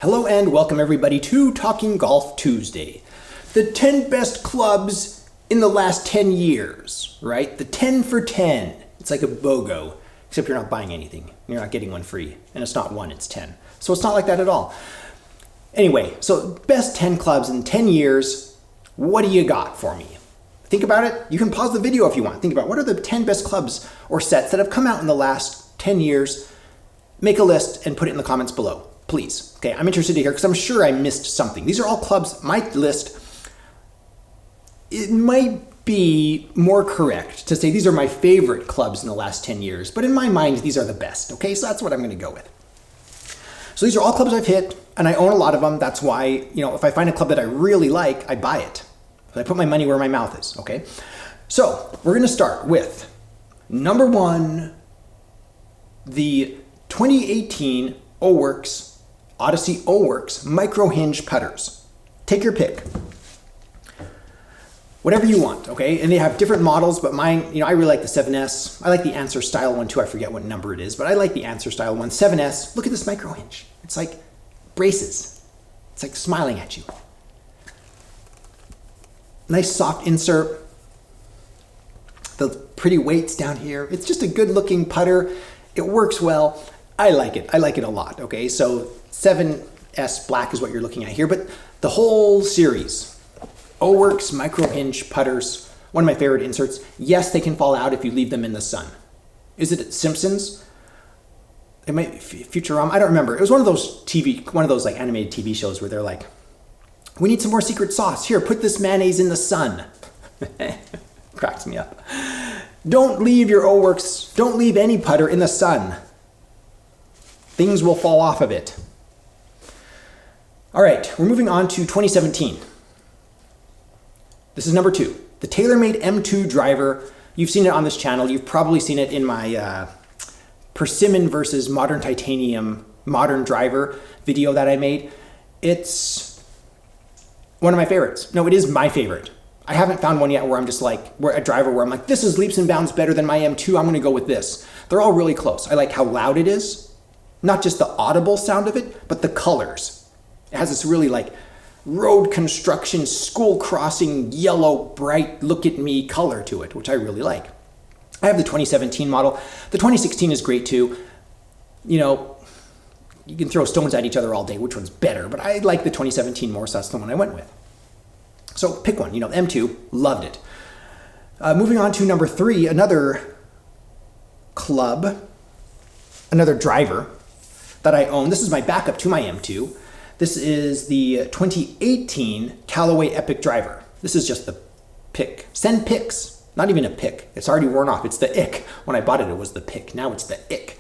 Hello and welcome everybody to Talking Golf Tuesday. The 10 best clubs in the last 10 years, right? The 10 for 10. It's like a BOGO, except you're not buying anything. You're not getting one free. And it's not one, it's 10. So it's not like that at all. Anyway, so best 10 clubs in 10 years. What do you got for me? Think about it. You can pause the video if you want. Think about what are the 10 best clubs or sets that have come out in the last 10 years. Make a list and put it in the comments below. Please. Okay, I'm interested to hear because I'm sure I missed something. These are all clubs. My list, it might be more correct to say these are my favorite clubs in the last 10 years, but in my mind, these are the best. Okay, so that's what I'm going to go with. So these are all clubs I've hit, and I own a lot of them. That's why, if I find a club that I really like, I buy it. I put my money where my mouth is. Okay, so we're going to start with number one, the 2018 Odyssey O-Works micro hinge putters. Take your pick. Whatever you want, okay? And they have different models, but mine, I really like the 7S. I like the Answer style one too. I forget what number it is, but I like the Answer style one. 7S. Look at this micro hinge. It's like braces. It's like smiling at you. Nice soft insert. The pretty weights down here. It's just a good looking putter. It works well. I like it. I like it a lot, okay? So 7S black is what you're looking at here, but the whole series, O-Works micro hinge putters, one of my favorite inserts. Yes, they can fall out if you leave them in the sun. Is it Simpsons? It might Futurama. I don't remember. It was one of those like animated TV shows where they're like, we need some more secret sauce. Here, put this mayonnaise in the sun. Cracks me up. Don't leave your O-Works, don't leave any putter in the sun. Things will fall off of it. All right, we're moving on to 2017. This is number two, the TaylorMade M2 driver. You've seen it on this channel. You've probably seen it in my persimmon versus modern titanium modern driver video that I made. It's one of my favorites. No, it is my favorite. I haven't found one yet where I'm just like, a driver where I'm like, this is leaps and bounds better than my M2. I'm gonna go with this. They're all really close. I like how loud it is. Not just the audible sound of it, but the colors. It has this really like road construction, school crossing, yellow, bright, look at me color to it, which I really like. I have the 2017 model. The 2016 is great too. You can throw stones at each other all day, which one's better, but I like the 2017 more, so that's the one I went with. So pick one, M2, loved it. Moving on to number three, another club, another driver that I own. This is my backup to my M2. This is the 2018 Callaway Epic driver. This is just the pick. Send pics, not even a pick. It's already worn off. It's the ick. When I bought it, it was the pick. Now it's the ick.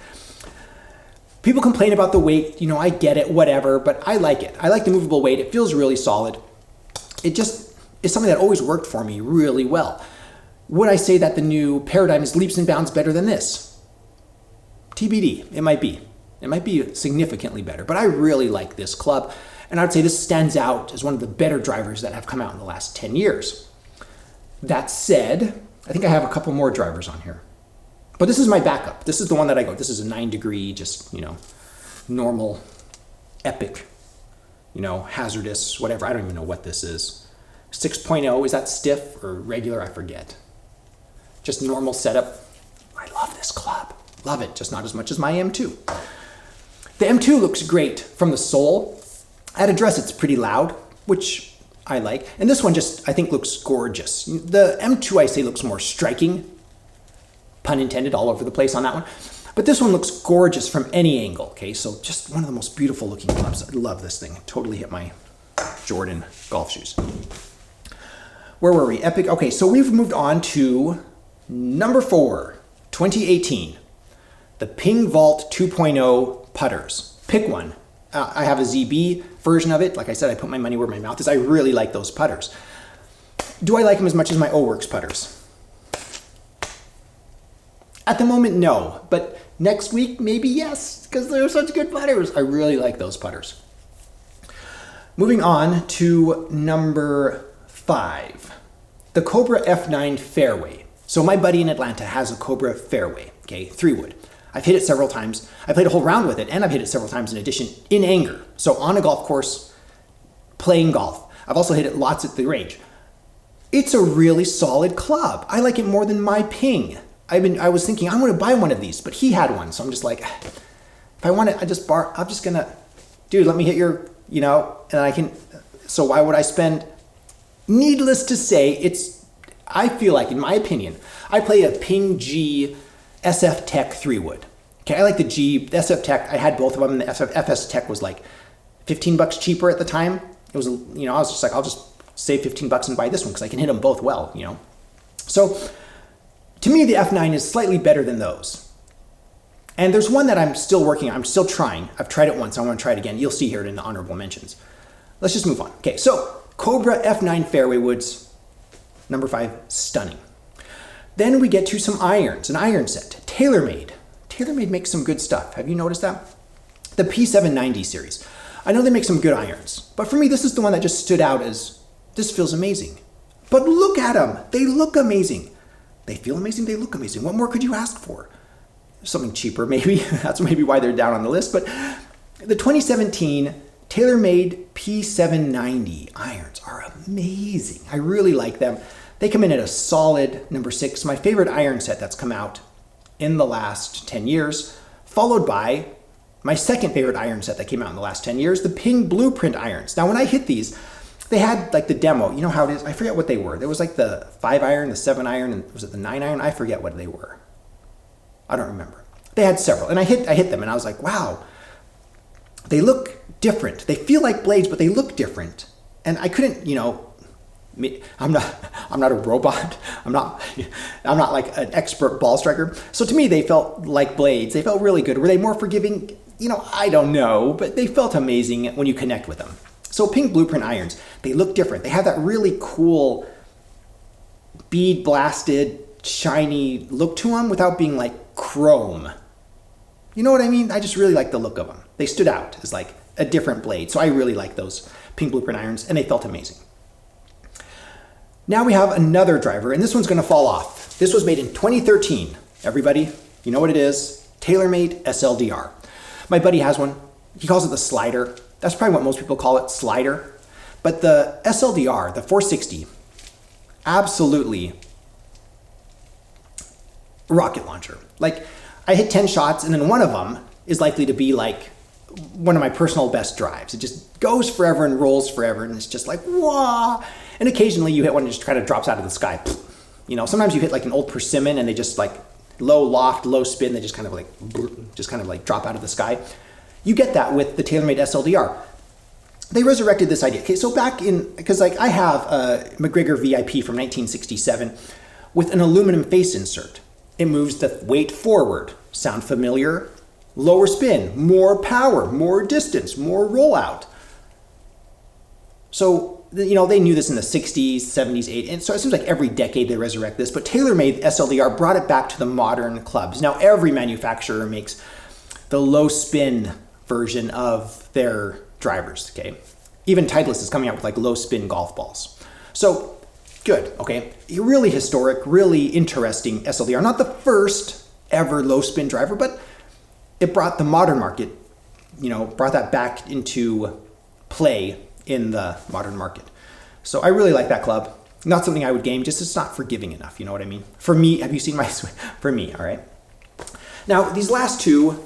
People complain about the weight. I get it, whatever, but I like it. I like the movable weight. It feels really solid. It just is something that always worked for me really well. Would I say that the new paradigm is leaps and bounds better than this? TBD, it might be. It might be significantly better, but I really like this club. And I'd say this stands out as one of the better drivers that have come out in the last 10 years. That said, I think I have a couple more drivers on here. But this is my backup. This is the one that I go, this is a 9-degree, just, normal, epic, hazardous, whatever. I don't even know what this is. 6.0, is that stiff or regular? I forget. Just normal setup. I love this club. Love it, just not as much as my M2. The M2 looks great from the sole. At address, it's pretty loud, which I like. And this one just, I think, looks gorgeous. The M2, I say, looks more striking. Pun intended, all over the place on that one. But this one looks gorgeous from any angle, okay? So just one of the most beautiful looking clubs. I love this thing. Totally hit my Jordan golf shoes. Where were we? Epic. Okay, so we've moved on to number 4, 2018. The Ping Vault 2.0 putters. Pick one. I have a ZB version of it. Like I said, I put my money where my mouth is. I really like those putters. Do I like them as much as my O-Works putters? At the moment, no. But next week, maybe yes, because they're such good putters. I really like those putters. Moving on to number 5. The Cobra F9 fairway. So my buddy in Atlanta has a Cobra fairway, okay, 3-wood. I've hit it several times. I played a whole round with it, and I've hit it several times in addition in anger. So on a golf course, playing golf. I've also hit it lots at the range. It's a really solid club. I like it more than my Ping. I was thinking I'm going to buy one of these, but he had one, so I'm just like, if I want it, I'm just gonna, dude, let me hit your, you know, and I can. So why would I spend? Needless to say, I feel like, in my opinion, I play a Ping G SF Tech 3-wood. Okay, I like the G, the SF Tech. I had both of them, and the FS Tech was like $15 cheaper at the time. It was, you know, I was just like, I'll just save $15 and buy this one because I can hit them both well, you know. So to me, the F9 is slightly better than those. And there's one that I'm still working on. I'm still trying. I've tried it once. I want to try it again. You'll see here in the honorable mentions. Let's just move on. Okay, so Cobra F9 fairway woods, number 5, stunning. Then we get to some irons, an iron set, TaylorMade. TaylorMade makes some good stuff. Have you noticed that? The P790 series. I know they make some good irons, but for me, this is the one that just stood out as, this feels amazing. But look at them. They look amazing. They feel amazing. They look amazing. What more could you ask for? Something cheaper, maybe. That's maybe why they're down on the list. But the 2017 TaylorMade P790 irons are amazing. I really like them. They come in at a solid number 6, my favorite iron set that's come out in the last 10 years, followed by my second favorite iron set that came out in the last 10 years, the Ping Blueprint irons. Now, when I hit these, they had like the demo. You know how it is? I forget what they were. There was like the 5 iron, the 7 iron, and was it the 9 iron? I forget what they were. I don't remember. They had several, and I hit them, and I was like, wow, they look different. They feel like blades, but they look different. And I couldn't, you know, I'm not a robot. I'm not like an expert ball striker. So to me, they felt like blades. They felt really good. Were they more forgiving? You know, I don't know, but they felt amazing when you connect with them. So Ping Blueprint irons, they look different. They have that really cool bead blasted, shiny look to them without being like chrome. You know what I mean? I just really like the look of them. They stood out as like a different blade. So I really like those Ping Blueprint irons, and they felt amazing. Now we have another driver, and this one's going to fall off. This was made in 2013. Everybody, you know what it is? TaylorMade SLDR. My buddy has one. He calls it the slider. That's probably what most people call it, slider. But the SLDR, the 460, absolutely rocket launcher. Like, I hit 10 shots, and then one of them is likely to be like one of my personal best drives. It just goes forever and rolls forever, and it's just like, wah! And occasionally you hit one and just kind of drops out of the sky. You know, sometimes you hit like an old persimmon and they just like low loft, low spin, they just kind of like drop out of the sky. You get that with the TaylorMade SLDR. They resurrected this idea. Okay, so back in, because like I have a McGregor VIP from 1967 with an aluminum face insert. It moves the weight forward. Sound familiar? Lower spin, more power, more distance, more rollout. So, you know, they knew this in the 60s, 70s, 80s, and so it seems like every decade they resurrect this, but TaylorMade SLDR brought it back to the modern clubs. Now, every manufacturer makes the low spin version of their drivers, okay? Even Titleist is coming out with like low spin golf balls. So, good, okay? Really historic, really interesting SLDR. Not the first ever low spin driver, but it brought the modern market, you know, brought that back into play in the modern market. So I really like that club. Not something I would game, just it's not forgiving enough, you know what I mean? For me, have you seen my swing? For me, all right? Now, these last two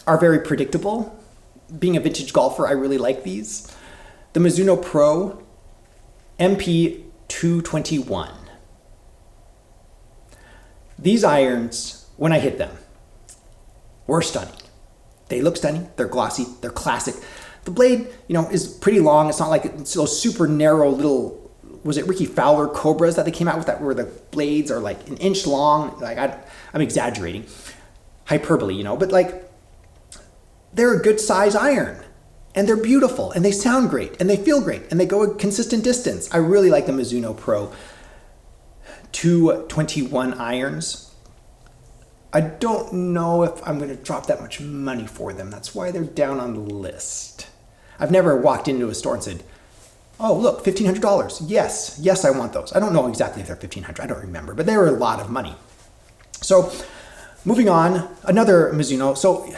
are very predictable. Being a vintage golfer, I really like these. The Mizuno Pro MP221. These irons, when I hit them, were stunning. They look stunning, they're glossy, they're classic. The blade, you know, is pretty long. It's not like it's those super narrow little, was it Ricky Fowler Cobras that they came out with that where the blades are like an inch long? Like I'm exaggerating. Hyperbole, you know, but like they're a good size iron and they're beautiful and they sound great and they feel great and they go a consistent distance. I really like the Mizuno Pro 221 irons. I don't know if I'm going to drop that much money for them. That's why they're down on the list. I've never walked into a store and said, oh, look, $1,500. Yes, I want those. I don't know exactly if they're $1,500. I don't remember, but they were a lot of money. So Moving on, another Mizuno. So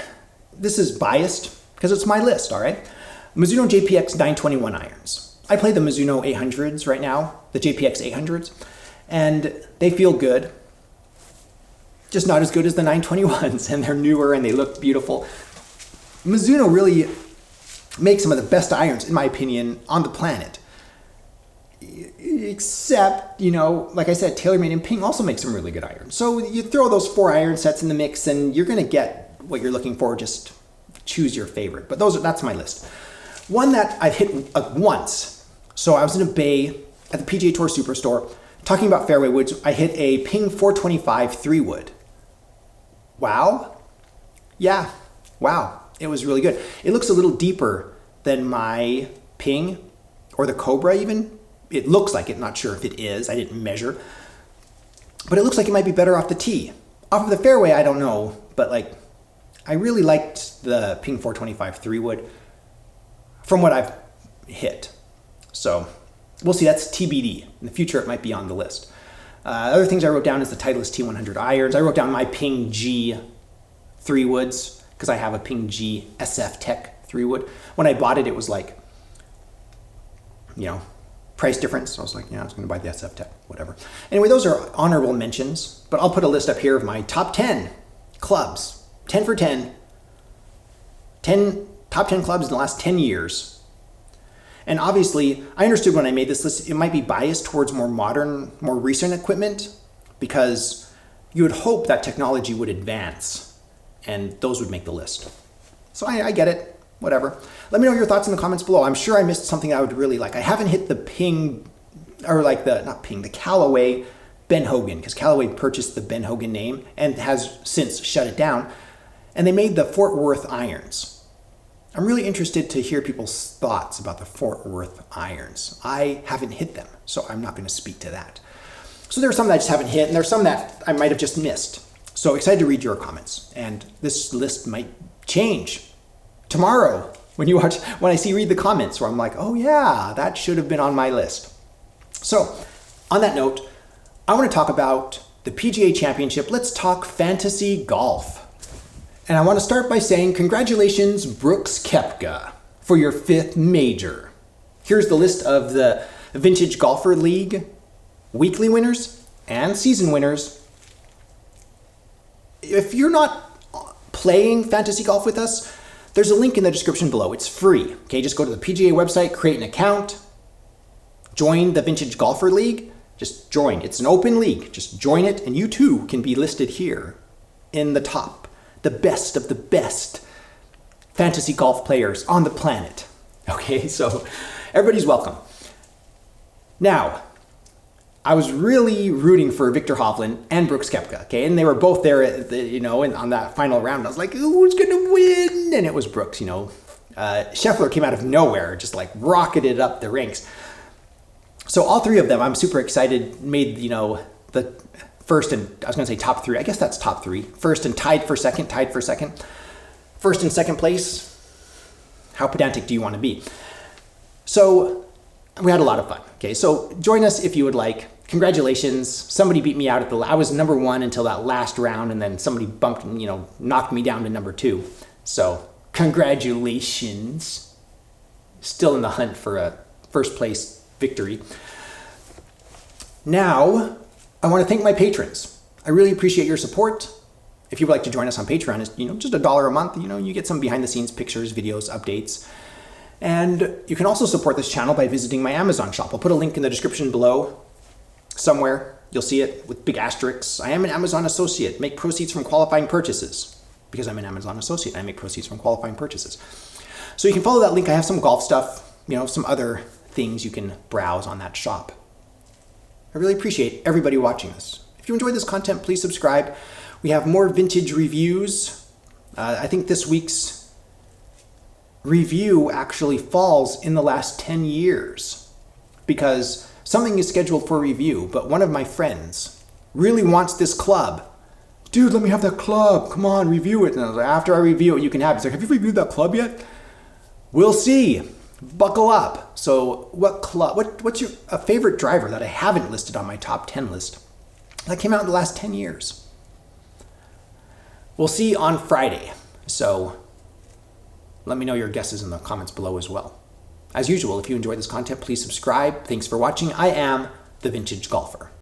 this is biased because it's my list, all right? Mizuno JPX 921 irons. I play the Mizuno 800s right now, the JPX 800s, and they feel good. Just not as good as the 921s, and they're newer and they look beautiful. Mizuno really makes some of the best irons, in my opinion, on the planet. Except, you know, like I said, TaylorMade and Ping also makes some really good irons. So you throw those 4 iron sets in the mix and you're gonna get what you're looking for. Just choose your favorite. But that's my list. One that I've hit once. So I was in a bay at the PGA Tour Superstore talking about fairway woods. I hit a Ping 425 3-wood. Wow. Yeah, wow. It was really good. It looks a little deeper than my Ping or the Cobra even. It looks like it, not sure if it is. I didn't measure. But it looks like it might be better off the tee. Off of the fairway, I don't know. But like, I really liked the Ping 425 3-wood from what I've hit. So we'll see, that's TBD. In the future, it might be on the list. Other things I wrote down is the Titleist T100 irons. I wrote down my Ping G 3-woods because I have a Ping G SF Tech 3-wood. When I bought it, it was like, you know, price difference. I was like, yeah, I was going to buy the SF Tech, whatever. Anyway, those are honorable mentions, but I'll put a list up here of my top 10 clubs, 10 for 10, top 10 clubs in the last 10 years. And obviously, I understood when I made this list, it might be biased towards more modern, more recent equipment because you would hope that technology would advance and those would make the list. So I get it, whatever. Let me know your thoughts in the comments below. I'm sure I missed something I would really like. I haven't hit the Ping, or like the Callaway Ben Hogan, because Callaway purchased the Ben Hogan name and has since shut it down. And they made the Fort Worth irons. I'm really interested to hear people's thoughts about the Fort Worth irons. I haven't hit them, so I'm not going to speak to that. So there are some that I just haven't hit, and there's some that I might have just missed. So excited to read your comments. And this list might change tomorrow when I read the comments where I'm like, oh yeah, that should have been on my list. So on that note, I want to talk about the PGA Championship. Let's talk fantasy golf. And I want to start by saying congratulations, Brooks Koepka, for your 5th major. Here's the list of the Vintage Golfer League weekly winners and season winners. If you're not playing fantasy golf with us, there's a link in the description below. It's free. Okay, just go to the PGA website, create an account, join the Vintage Golfer League. Just join. It's an open league. Just join it, and you too can be listed here in the top. The best of the best fantasy golf players on the planet. Okay, so everybody's welcome. Now, I was really rooting for Viktor Hovland and Brooks Koepka, okay? And they were both there, on that final round. I was like, who's going to win? And it was Brooks, Scheffler came out of nowhere, just like rocketed up the ranks. So all 3 of them, I'm super excited, made, the first and, I was going to say top 3. I guess that's top 3. First and tied for second. First and second place. How pedantic do you want to be? So we had a lot of fun. Okay, so join us if you would like. Congratulations. Somebody beat me out I was number 1 until that last round, and then somebody knocked me down to number 2. So congratulations. Still in the hunt for a first place victory. Now, I want to thank my patrons. I really appreciate your support. If you would like to join us on Patreon, it's just $1 a month. You get some behind the scenes pictures, videos, updates. And you can also support this channel by visiting my Amazon shop. I'll put a link in the description below somewhere. You'll see it with big asterisks. I am an Amazon associate. Make proceeds from qualifying purchases. Because I'm an Amazon associate, I make proceeds from qualifying purchases. So you can follow that link. I have some golf stuff, some other things you can browse on that shop. I really appreciate everybody watching this. If you enjoyed this content, please subscribe. We have more vintage reviews. I think this week's review actually falls in the last 10 years because something is scheduled for review, but one of my friends really wants this club. Dude, let me have that club. Come on, review it. And I was like, after I review it, you can have it. He's like, have you reviewed that club yet? We'll see. Buckle up. So what's your favorite driver that I haven't listed on my top 10 list that came out in the last 10 years? We'll see on Friday. So let me know your guesses in the comments below as well. As usual, if you enjoyed this content, please subscribe. Thanks for watching. I am The Vintage Golfer.